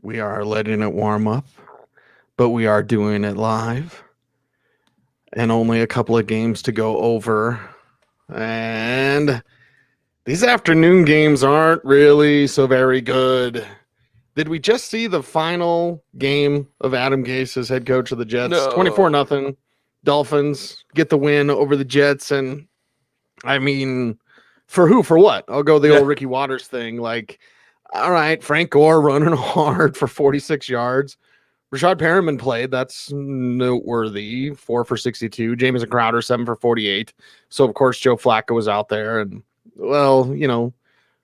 We are letting it warm up, but we are doing it live. And only a couple of games to go over. And these afternoon games aren't really so very good. Did we just see the final game of Adam Gase as head coach of the Jets? No. 24-0. Dolphins get the win over the Jets. And I mean, for who? For what? I'll go the old Ricky Waters thing. Like, all right, Frank Gore running hard for 46 yards. Rashad Perriman played. That's noteworthy. 4 for 62. Jamison Crowder, 7 for 48. So, of course, Joe Flacco was out there. And, well,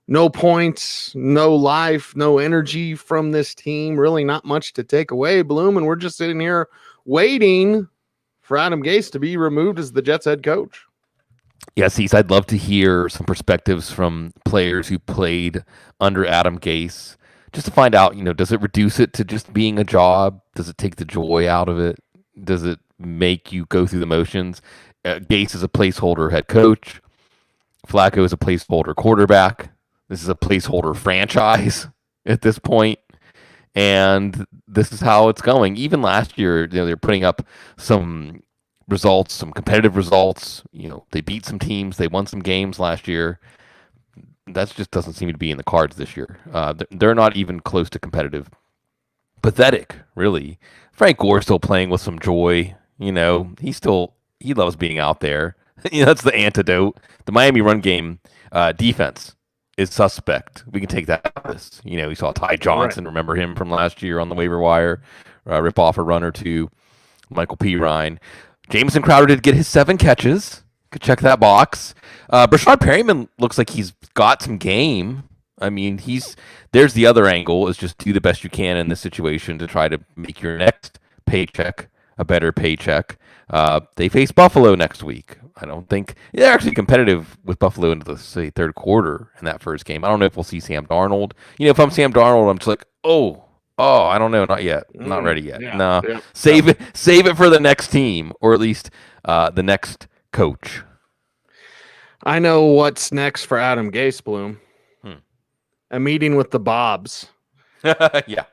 no points, no life, no energy from this team. Really not much to take away, Bloom. And we're just sitting here waiting for Adam Gase to be removed as the Jets head coach. Yes, I'd love to hear some perspectives from players who played under Adam Gase, just to find out, does it reduce it to just being a job? Does it take the joy out of it? Does it make you go through the motions? Gase is a placeholder head coach. Flacco is a placeholder quarterback. This is a placeholder franchise at this point. And this is how it's going. Even last year, they're putting up some results, some competitive results. They beat some teams. They won some games last year. That just doesn't seem to be in the cards this year. They're not even close to competitive. Pathetic, really. Frank Gore's still playing with some joy. He loves being out there. That's the antidote. The Miami run game defense is suspect. We can take that out of this. We saw Ty Johnson, right. Remember him from last year on the waiver wire, rip off a run or two. Michael P. Ryan. Jamison Crowder did get his 7 catches. Could check that box. Rashad Perriman looks like he's got some game. I mean, there's the other angle, is just do the best you can in this situation to try to make your next paycheck a better paycheck. They face Buffalo next week. I don't think they're actually competitive with Buffalo into the third quarter in that first game. I don't know if we'll see Sam Darnold. If I'm Sam Darnold, I'm just like, oh, I don't know, not yet, not ready yet. Yeah, no, yeah. Save it for the next team, or at least the next coach. I know what's next for Adam Gase, Bloom. A meeting with the Bobs. Yeah.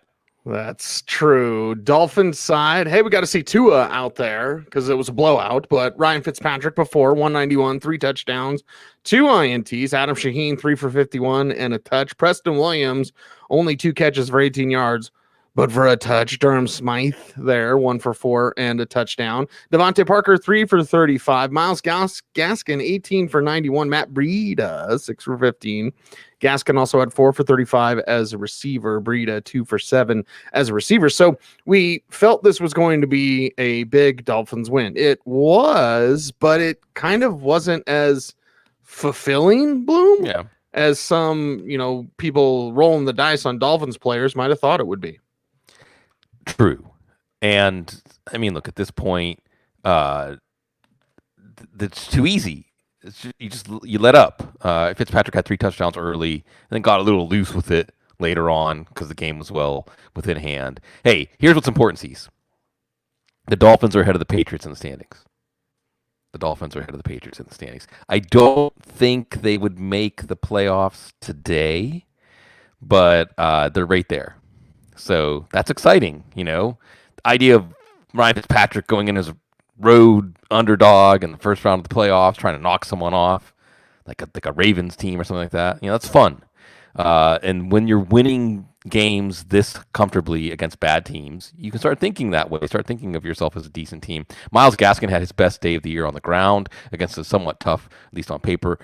That's true. Dolphins side. Hey, we got to see Tua out there because it was a blowout. But Ryan Fitzpatrick before 191, 3 touchdowns, 2 INTs. Adam Shaheen 3 for 51 and a touch. Preston Williams only 2 catches for 18 yards, but for a touch. Durham Smythe there 1 for 4 and a touchdown. Devontae Parker 3 for 35. Miles Gaskin 18 for 91. Matt Breida 6 for 15. Gaskin also had 4 for 35 as a receiver. Breida 2 for 7 as a receiver. So we felt this was going to be a big Dolphins win. It was, but it kind of wasn't as fulfilling, Bloom, as some, people rolling the dice on Dolphins players might have thought it would be. True. And I mean, look, at this point, it's too easy. You let up. Fitzpatrick had 3 touchdowns early, and then got a little loose with it later on because the game was well within hand. Hey, here's what's important, Cease. The Dolphins are ahead of the Patriots in the standings. I don't think they would make the playoffs today, but they're right there. So that's exciting, The idea of Ryan Fitzpatrick going in as a road underdog in the first round of the playoffs, trying to knock someone off, like a Ravens team or something like that. That's fun. And when you're winning games this comfortably against bad teams, you can start thinking that way. Start thinking of yourself as a decent team. Miles Gaskin had his best day of the year on the ground against a somewhat tough, at least on paper,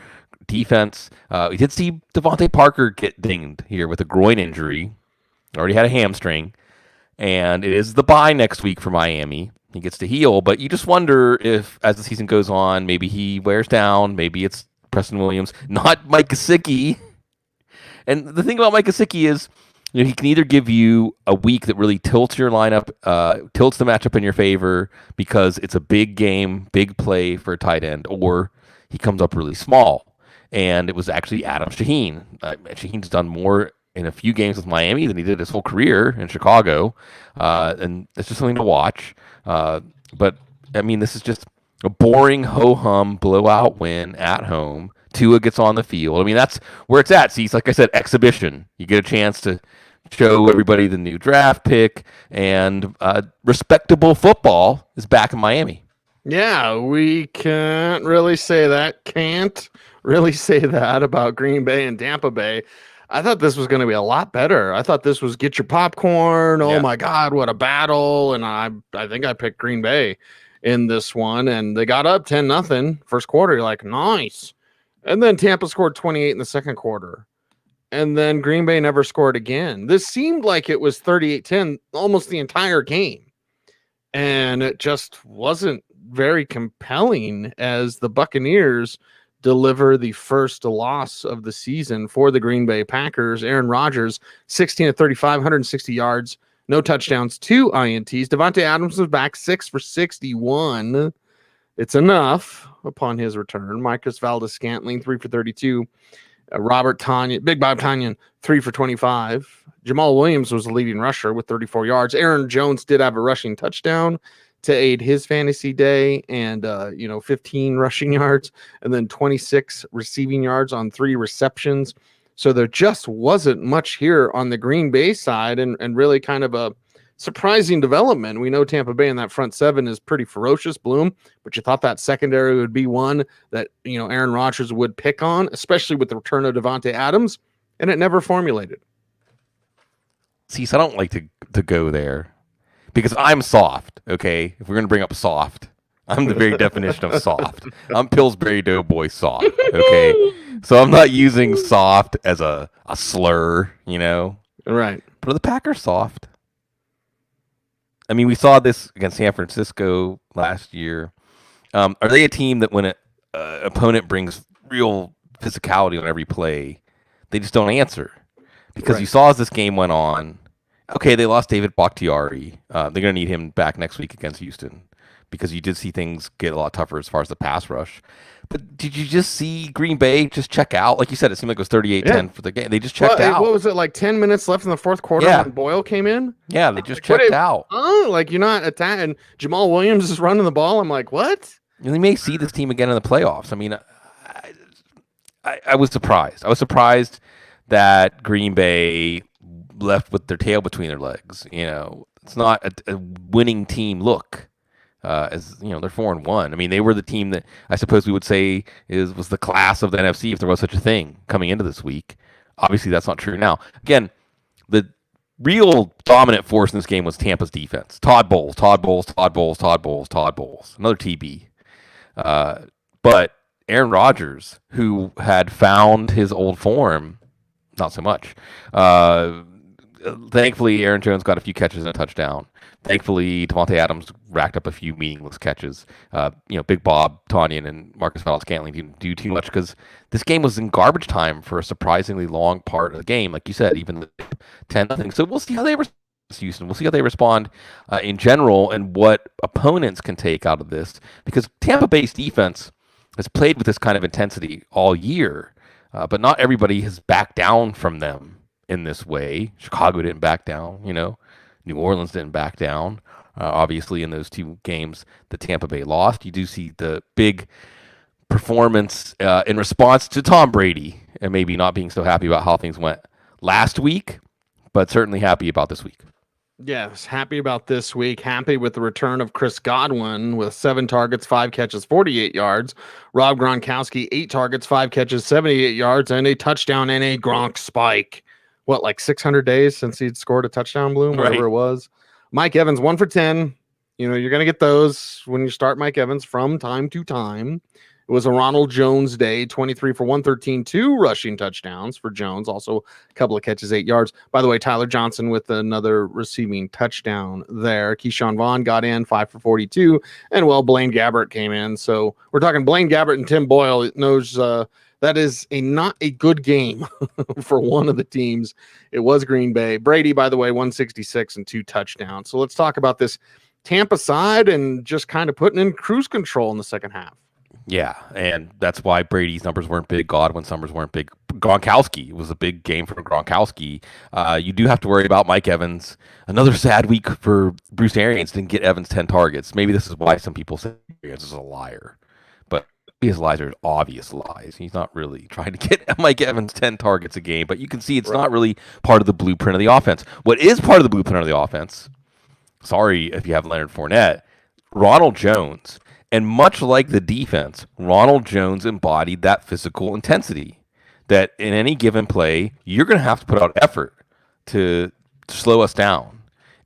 defense. We did see Devontae Parker get dinged here with a groin injury. Already had a hamstring. And it is the bye next week for Miami. He gets to heal, but you just wonder if, as the season goes on, maybe he wears down. Maybe it's Preston Williams, not Mike Gesicki. And the thing about Mike Gesicki is, he can either give you a week that really tilts your lineup, tilts the matchup in your favor because it's a big game, big play for a tight end, or he comes up really small. And it was actually Adam Shaheen. Shaheen's done more in a few games with Miami than he did his whole career in Chicago. And it's just something to watch. But, I mean, this is just a boring ho-hum blowout win at home. Tua gets on the field. I mean, that's where it's at. See, like I said, exhibition. You get a chance to show everybody the new draft pick, and respectable football is back in Miami. Yeah, we can't really say that. Can't really say that about Green Bay and Tampa Bay. I thought this was going to be a lot better. I thought this was get your popcorn. Oh Yeah. my God, what a battle! And I think I picked Green Bay in this one, and they got up 10-0 first quarter. You're like, nice. And then Tampa scored 28 in the second quarter. And then Green Bay never scored again. This seemed like it was 38-10 almost the entire game. And it just wasn't very compelling as the Buccaneers deliver the first loss of the season for the Green Bay Packers. Aaron Rodgers, 16 of 35, 160 yards, no touchdowns, 2 INTs. Devontae Adams was back 6 for 61. It's enough upon his return. Marcus Valdes-Scantling, 3 for 32. Robert Tonyan, Big Bob Tonyan, 3 for 25. Jamal Williams was the leading rusher with 34 yards. Aaron Jones did have a rushing touchdown to aid his fantasy day, and 15 rushing yards, and then 26 receiving yards on 3 receptions. So there just wasn't much here on the Green Bay side, and really kind of a surprising development. We know Tampa Bay in that front seven is pretty ferocious, Bloom, but you thought that secondary would be one that, Aaron Rodgers would pick on, especially with the return of Devontae Adams, and it never formulated. See, so I don't like to go there because I'm soft, okay? If we're going to bring up soft, I'm the very definition of soft. I'm Pillsbury Doughboy soft, okay? So I'm not using soft as a slur, Right. But are the Packers soft? I mean, we saw this against San Francisco last year. Are they a team that when an opponent brings real physicality on every play, they just don't answer? Because Right. you saw as this game went on, okay, they lost David Bakhtiari. They're going to need him back next week against Houston because you did see things get a lot tougher as far as the pass rush. But did you just see Green Bay just check out? Like you said, it seemed like it was 38-10 for the game. They just checked out. What was it, like 10 minutes left in the fourth quarter when Boyle came in? Yeah, they just checked out. Oh, like you're not attacking. Jamal Williams is running the ball. I'm like, what? And they may see this team again in the playoffs. I mean, I was surprised. I was surprised that Green Bay left with their tail between their legs. It's not a winning team look. As they're 4-1. I mean, they were the team that I suppose we would say was the class of the NFC if there was such a thing coming into this week. Obviously, that's not true now. Again, the real dominant force in this game was Tampa's defense. Todd Bowles, another TB. But Aaron Rodgers, who had found his old form, not so much. Thankfully, Aaron Jones got a few catches and a touchdown. Thankfully, Devontae Adams racked up a few meaningless catches. Big Bob Tonyan and Marcus Valdes-Scantling didn't do too much because this game was in garbage time for a surprisingly long part of the game. Like you said, even the 10-0. So we'll see how they respond. Houston. We'll see how they respond in general and what opponents can take out of this because Tampa Bay's defense has played with this kind of intensity all year, but not everybody has backed down from them in this way. Chicago didn't back down, New Orleans didn't back down. Obviously, in those 2 games that Tampa Bay lost, you do see the big performance in response to Tom Brady and maybe not being so happy about how things went last week, but certainly happy about this week. Yes, happy about this week. Happy with the return of Chris Godwin with 7 targets, 5 catches, 48 yards. Rob Gronkowski, 8 targets, 5 catches, 78 yards, and a touchdown and a Gronk spike. What, like 600 days since he'd scored a touchdown, Bloom, whatever it was. Mike Evans, 1 for 10. You're going to get those when you start Mike Evans from time to time. It was a Ronald Jones day, 23 for 113, 2 rushing touchdowns for Jones. Also a couple of catches, 8 yards. By the way, Tyler Johnson with another receiving touchdown there. Keyshawn Vaughn got in 5 for 42. And, Blaine Gabbert came in. So we're talking Blaine Gabbert and Tim Boyle. Knows that is not a good game for one of the teams. It was Green Bay. Brady, by the way, 166 and 2 touchdowns. So let's talk about this Tampa side and just kind of putting in cruise control in the second half. Yeah, and that's why Brady's numbers weren't big. Godwin's numbers weren't big. Gronkowski was a big game for Gronkowski. You do have to worry about Mike Evans. Another sad week for Bruce Arians. Didn't get Evans 10 targets. Maybe this is why some people say Arians is a liar. But his lies are obvious lies. He's not really trying to get Mike Evans 10 targets a game, but you can see it's not really part of the blueprint of the offense. What is part of the blueprint of the offense, sorry if you have Leonard Fournette, Ronald Jones. And much like the defense, Ronald Jones embodied that physical intensity that in any given play, you're going to have to put out effort to slow us down.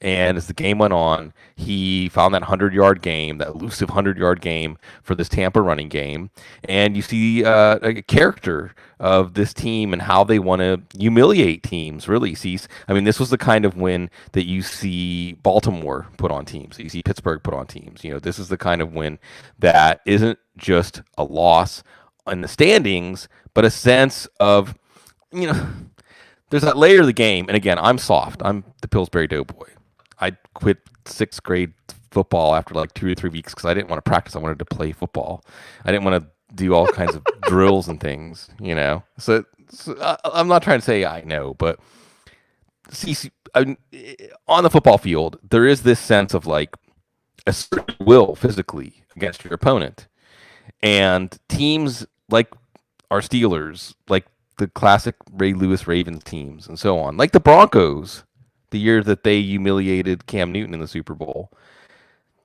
And as the game went on, he found that 100-yard game, that elusive 100-yard game for this Tampa running game. And you see a character of this team and how they want to humiliate teams, really. I mean, this was the kind of win that you see Baltimore put on teams. You see Pittsburgh put on teams. This is the kind of win that isn't just a loss in the standings, but a sense of, there's that layer of the game. And again, I'm soft. I'm the Pillsbury Doughboy. I quit 6th grade football after like 2 or 3 weeks because I didn't want to practice. I wanted to play football. I didn't want to do all kinds of drills and things, So I'm not trying to say I know, but on the football field, there is this sense of like a certain will physically against your opponent. And teams like our Steelers, like the classic Ray Lewis Ravens teams and so on, like the Broncos, the year that they humiliated Cam Newton in the Super Bowl.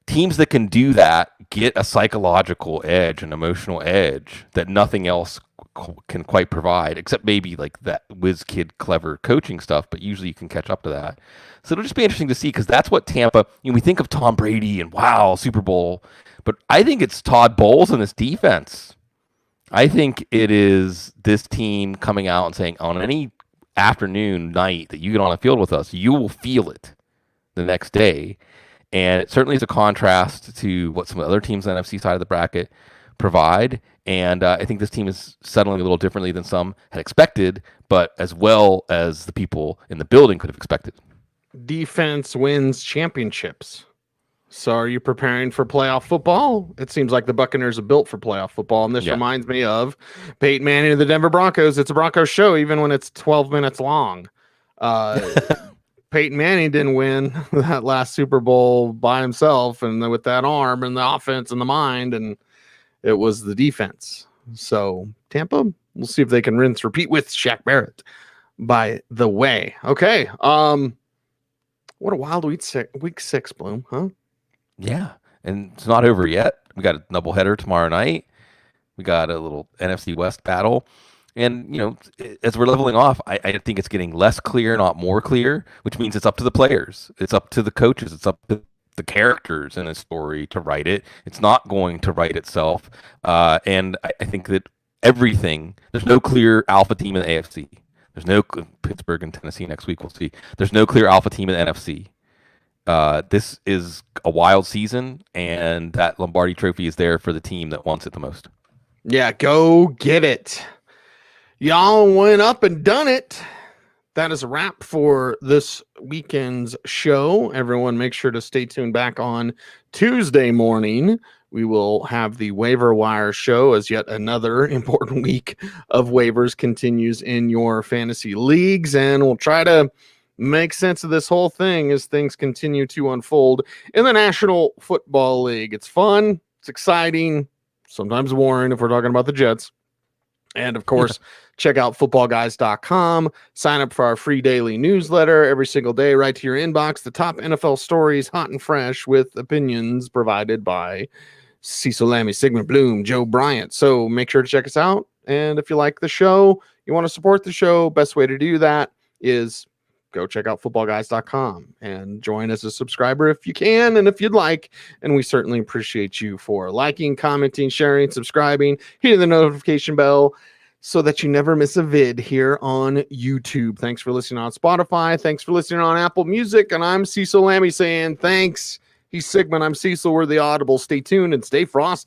Teams that can do that get a psychological edge, an emotional edge that nothing else can quite provide, except maybe like that whiz kid clever coaching stuff, but usually you can catch up to that. So it'll just be interesting to see, because that's what Tampa, we think of Tom Brady and wow, Super Bowl, but I think it's Todd Bowles and this defense. I think it is this team coming out and saying, on any afternoon, night that you get on the field with us, you will feel it the next day. And it certainly is a contrast to what some of the other teams on the NFC side of the bracket provide. And I think this team is settling a little differently than some had expected, but as well as the people in the building could have expected. Defense wins championships. So are you preparing for playoff football? It seems like the Buccaneers are built for playoff football. And this reminds me of Peyton Manning and the Denver Broncos. It's a Broncos show, even when it's 12 minutes long. Peyton Manning didn't win that last Super Bowl by himself and with that arm and the offense and the mind, and it was the defense. So Tampa, we'll see if they can rinse repeat with Shaq Barrett, by the way. Okay. What a wild week 6, Bloom, huh? Yeah, and it's not over yet. We got a doubleheader tomorrow night. We got a little NFC West battle. And, as we're leveling off, I think it's getting less clear, not more clear, which means it's up to the players. It's up to the coaches. It's up to the characters in a story to write it. It's not going to write itself. And I think that there's no clear alpha team in the AFC. There's no Pittsburgh and Tennessee next week. We'll see. There's no clear alpha team in the NFC. This is a wild season, and that Lombardi Trophy is there for the team that wants it the most. Yeah, go get it. Y'all went up and done it. That is a wrap for this weekend's show. Everyone, make sure to stay tuned back on Tuesday morning. We will have the waiver wire show as yet another important week of waivers continues in your fantasy leagues, and we'll try to make sense of this whole thing as things continue to unfold in the National Football League. It's fun, it's exciting, sometimes boring if we're talking about the Jets. And of course, check out footballguys.com. Sign up for our free daily newsletter every single day, right to your inbox. The top NFL stories, hot and fresh, with opinions provided by Cecil, Lammey, Sigmund, Bloom, Joe Bryant. So make sure to check us out. And if you like the show, you want to support the show, best way to do that is go check out footballguys.com and join as a subscriber if you can and if you'd like. And we certainly appreciate you for liking, commenting, sharing, subscribing, hitting the notification bell so that you never miss a vid here on YouTube. Thanks for listening on Spotify. Thanks for listening on Apple Music. And I'm Cecil Lammey saying thanks. He's Sigmund. I'm Cecil. We're the Audible. Stay tuned and stay frosty.